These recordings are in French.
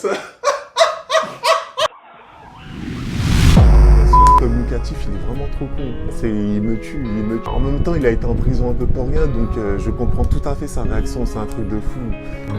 ça. Communicatif, il est vraiment trop con. Il me tue. En même temps, il a été en prison un peu pour rien, donc je comprends tout à fait sa réaction, c'est un truc de fou.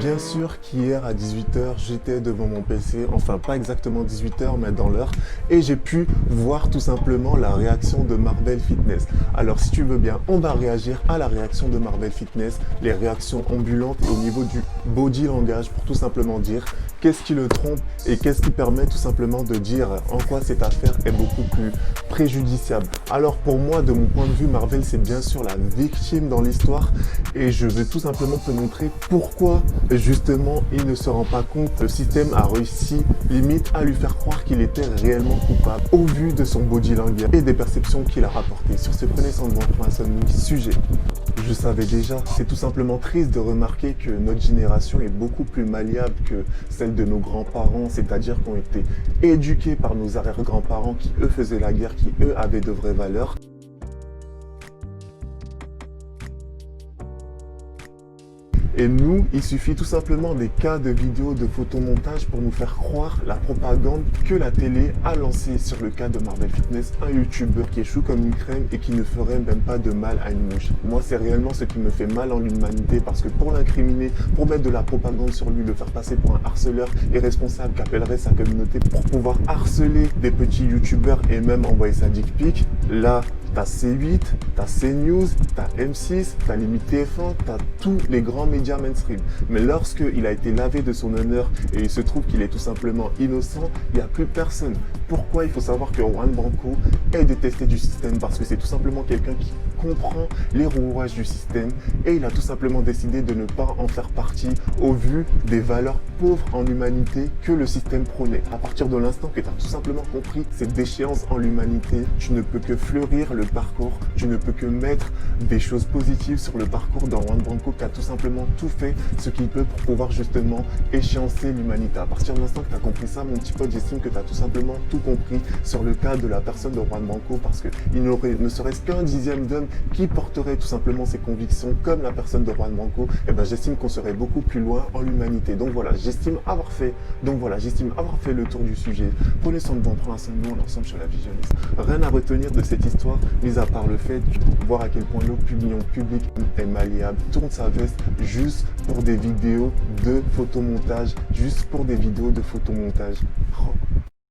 Bien sûr qu'hier à 18h, j'étais devant mon PC, enfin pas exactement 18h, mais dans l'heure, et j'ai pu voir tout simplement la réaction de Marvel Fitness. Alors si tu veux bien, on va réagir à la réaction de Marvel Fitness, les réactions ambulantes au niveau du body langage, pour tout simplement dire qu'est-ce qui le trompe et qu'est-ce qui permet tout simplement de dire en quoi cette affaire est beaucoup plus préjudiciable. Alors pour moi, de mon point de vue, Marvel c'est bien sûr la victime dans l'histoire et je veux tout simplement te montrer pourquoi justement il ne se rend pas compte. Le système a réussi limite à lui faire croire qu'il était réellement coupable au vu de son body language et des perceptions qu'il a rapportées. Sur ce, prenez soin de moi pour un seul sujet. Je savais déjà, c'est tout simplement triste de remarquer que notre génération est beaucoup plus malléable que celle de nos grands-parents, c'est-à-dire qu'on été éduqués par nos arrière-grands-parents qui eux faisaient la guerre, qui eux avaient de vraies valeurs. Et nous, il suffit tout simplement des cas de vidéos de photomontage pour nous faire croire la propagande que la télé a lancée sur le cas de Marvel Fitness, un youtubeur qui échoue comme une crème et qui ne ferait même pas de mal à une mouche. Moi, c'est réellement ce qui me fait mal en l'humanité parce que pour l'incriminer, pour mettre de la propagande sur lui, le faire passer pour un harceleur irresponsable qui appellerait sa communauté pour pouvoir harceler des petits youtubeurs et même envoyer sa dick pic, là, t'as C8, t'as CNews, t'as M6, t'as limite TF1, t'as tous les grands médias mainstream. Mais lorsqu'il a été lavé de son honneur et il se trouve qu'il est tout simplement innocent, il n'y a plus personne. Pourquoi? Il faut savoir que Juan Branco est détesté du système parce que c'est tout simplement quelqu'un qui comprend les rouages du système et il a tout simplement décidé de ne pas en faire partie au vu des valeurs pauvres en humanité que le système prônait. À partir de l'instant que tu as tout simplement compris cette déchéance en l'humanité, tu ne peux que fleurir le parcours, tu ne peux que mettre des choses positives sur le parcours de Juan Branco qui a tout simplement tout fait ce qu'il peut pour pouvoir justement échéancer l'humanité. À partir de l'instant que tu as compris ça, mon petit pote, j'estime que tu as tout simplement tout compris sur le cas de la personne de Juan Branco parce qu'il n'aurait ne serait-ce qu'un dixième d'homme qui porterait tout simplement ses convictions comme la personne de Juan Branco, et ben j'estime qu'on serait beaucoup plus loin en l'humanité. Donc voilà, j'estime avoir fait le tour du sujet. Prenez soin de vous, prenez soin de nous, on est ensemble sur la visionniste. Rien à retenir de cette histoire, mis à part le fait de voir à quel point l'opinion publique est malléable, tourne sa veste juste pour des vidéos de photomontage, juste pour des vidéos de photomontage. Oh.